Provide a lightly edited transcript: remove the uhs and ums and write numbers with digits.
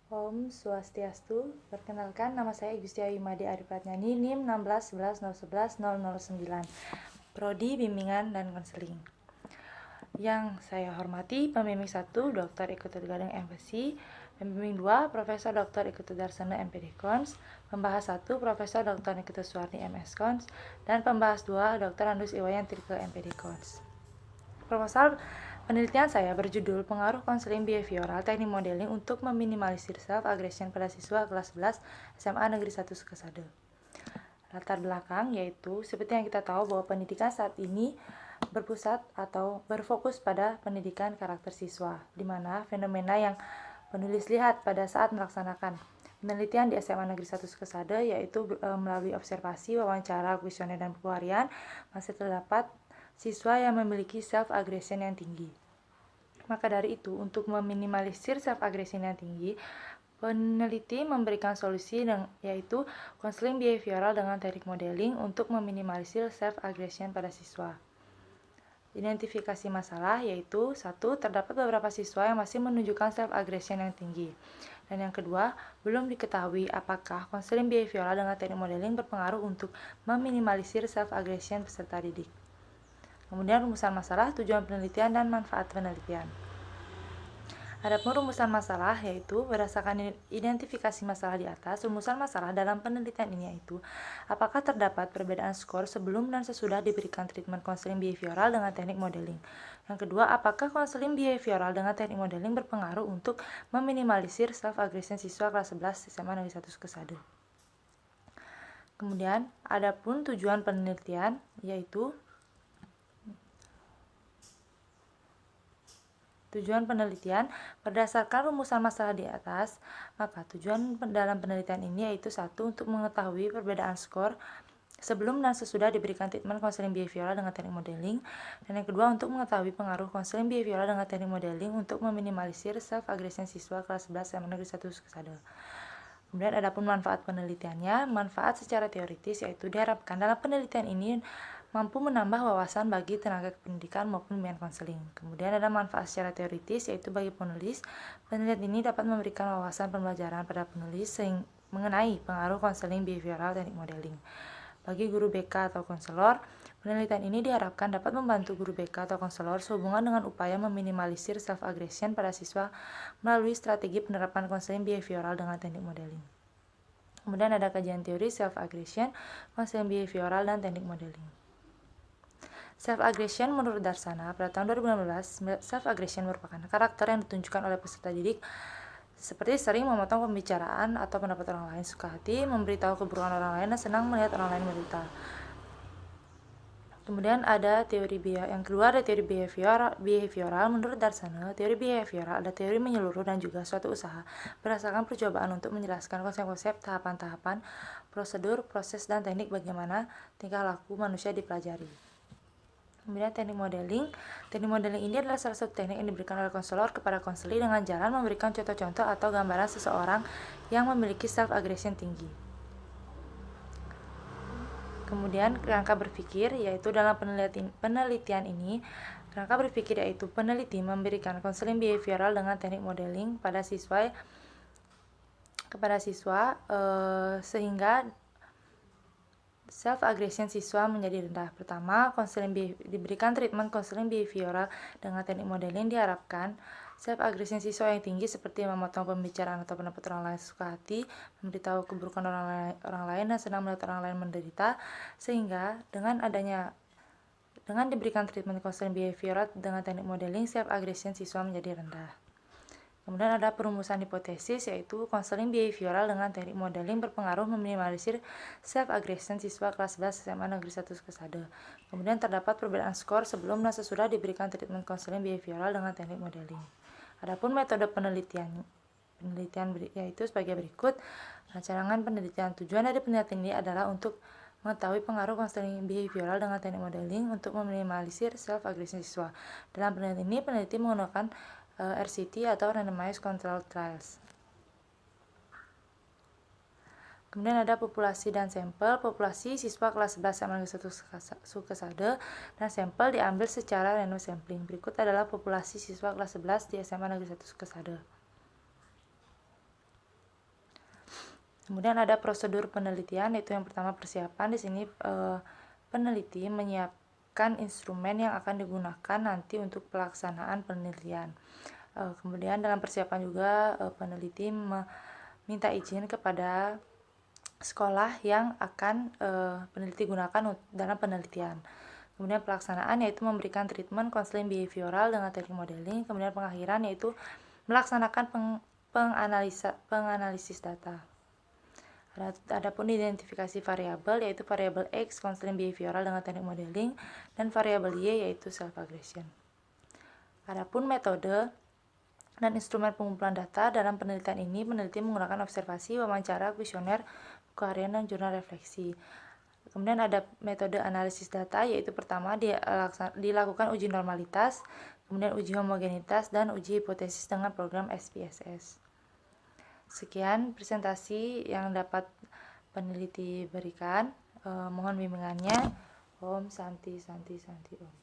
Om Swastiastu. Perkenalkan, nama saya Igustia Imadi Aripratnyani, NIM 1611011009, Prodi Bimbingan dan Konseling. Yang saya hormati pembimbing 1, Dr. Ikutu Gading MPhilSci, pembimbing 2, Profesor Dr. Ikutu Darsana MPD Cons, pembahas 1, Profesor Dr. Ikutu Suwarni MS Cons, dan pembahas 2, Dr. Andus Iwayan Tirke MPD Cons. Proposal penelitian saya berjudul Pengaruh Konseling Behavioral Teknik Modeling untuk Meminimalisir Self-Aggression pada Siswa Kelas 11 SMA Negeri 1 Sukasada. Latar belakang yaitu, seperti yang kita tahu bahwa pendidikan saat ini berpusat atau berfokus pada pendidikan karakter siswa, di mana fenomena yang penulis lihat pada saat melaksanakan penelitian di SMA Negeri 1 Sukasada yaitu melalui observasi, wawancara, kuesioner, dan pewaриan masih terdapat siswa yang memiliki self-aggression yang tinggi. Maka dari itu, untuk meminimalisir self-aggression yang tinggi, peneliti memberikan solusi yaitu konseling behavioral dengan teknik modeling untuk meminimalisir self-aggression pada siswa. Identifikasi masalah yaitu 1. Terdapat beberapa siswa yang masih menunjukkan self-aggression yang tinggi. Dan yang kedua, belum diketahui apakah konseling behavioral dengan teknik modeling berpengaruh untuk meminimalisir self-aggression peserta didik. Kemudian rumusan masalah, tujuan penelitian, dan manfaat penelitian. Adapun rumusan masalah yaitu berdasarkan identifikasi masalah di atas, rumusan masalah dalam penelitian ini yaitu apakah terdapat perbedaan skor sebelum dan sesudah diberikan treatment konseling behavioral dengan teknik modeling. Yang kedua, apakah konseling behavioral dengan teknik modeling berpengaruh untuk meminimalisir self-aggression siswa kelas 11 SMA Negeri 1 Sukasada. Kemudian, adapun tujuan penelitian yaitu tujuan penelitian berdasarkan rumusan masalah di atas, maka tujuan dalam penelitian ini yaitu 1. Untuk mengetahui perbedaan skor sebelum dan sesudah diberikan treatment konseling behavioral dengan teknik modeling, dan yang kedua untuk mengetahui pengaruh konseling behavioral dengan teknik modeling untuk meminimalisir self-aggression siswa kelas 11 SMA Negeri 1 Sukasada. Kemudian adapun manfaat penelitiannya, manfaat secara teoritis yaitu diharapkan dalam penelitian ini mampu menambah wawasan bagi tenaga pendidikan maupun bimbingan konseling. Kemudian ada manfaat secara teoritis yaitu bagi penulis, penelitian ini dapat memberikan wawasan pembelajaran pada penulis mengenai pengaruh konseling behavioral teknik modeling. Bagi guru BK atau konselor, penelitian ini diharapkan dapat membantu guru BK atau konselor sehubungan dengan upaya meminimalisir self-aggression pada siswa melalui strategi penerapan konseling behavioral dengan teknik modeling. Kemudian ada kajian teori self-aggression, konseling behavioral, dan teknik modeling. Self-aggression menurut Darsana, pada tahun 2016, self-aggression merupakan karakter yang ditunjukkan oleh peserta didik seperti sering memotong pembicaraan atau pendapat orang lain, suka hati, memberitahu keburukan orang lain, dan senang melihat orang lain menderita. Kemudian ada teori yang kedua ada teori behavioral. Menurut Darsana, teori behavioral ada teori menyeluruh dan juga suatu usaha berdasarkan percobaan untuk menjelaskan konsep-konsep, tahapan-tahapan, prosedur, proses, dan teknik bagaimana tingkah laku manusia dipelajari. Kemudian teknik modeling. Teknik modeling ini adalah salah satu teknik yang diberikan oleh konselor kepada konseli dengan jalan memberikan contoh-contoh atau gambaran seseorang yang memiliki self-aggression tinggi. Kemudian kerangka berpikir, yaitu dalam penelitian ini, kerangka berpikir yaitu peneliti memberikan konseling behavioral dengan teknik modeling kepada siswa sehingga self-aggression siswa menjadi rendah. Pertama, diberikan treatment konseling behavioral dengan teknik modeling diharapkan self-aggression siswa yang tinggi seperti memotong pembicaraan atau pendapat orang lain suka hati, memberitahu keburukan orang lain, dan senang melihat orang lain menderita, sehingga dengan diberikan treatment konseling behavioral dengan teknik modeling, self-aggression siswa menjadi rendah. Kemudian ada perumusan hipotesis yaitu konseling behavioral dengan teknik modeling berpengaruh meminimalisir self-aggression siswa kelas 11 SMA Negeri 1 Sukasada. Kemudian terdapat perbedaan skor sebelum dan sesudah diberikan treatment konseling behavioral dengan teknik modeling. Adapun metode penelitian yaitu sebagai berikut. Rancangan penelitian. Tujuan dari penelitian ini adalah untuk mengetahui pengaruh konseling behavioral dengan teknik modeling untuk meminimalisir self-aggression siswa. Dalam penelitian ini, peneliti menggunakan RCT atau Randomized Controlled Trials. Kemudian ada populasi dan sampel. Populasi siswa kelas 11 SMA Negeri 1 Sukasada dan sampel diambil secara random sampling. Berikut adalah populasi siswa kelas 11 di SMA Negeri 1 Sukasada. Kemudian ada prosedur penelitian, yaitu yang pertama persiapan. Di sini peneliti menyiapkan instrumen yang akan digunakan nanti untuk pelaksanaan penelitian. Kemudian dalam persiapan juga peneliti meminta izin kepada sekolah yang akan peneliti gunakan dalam penelitian. Kemudian pelaksanaan yaitu memberikan treatment konseling behavioral dengan teknik modeling. Kemudian pengakhiran yaitu melaksanakan penganalisis data. Adapun identifikasi variabel yaitu variabel X konseling behavioral dengan teknik modeling dan variabel Y yaitu self aggression. Adapun metode dan instrumen pengumpulan data dalam penelitian ini, peneliti menggunakan observasi, wawancara, kuesioner, buku harian, dan jurnal refleksi. Kemudian ada metode analisis data, yaitu pertama dilakukan uji normalitas, kemudian uji homogenitas, dan uji hipotesis dengan program SPSS. Sekian presentasi yang dapat peneliti berikan. Mohon bimbingannya. Om Santi Santi Santi Om.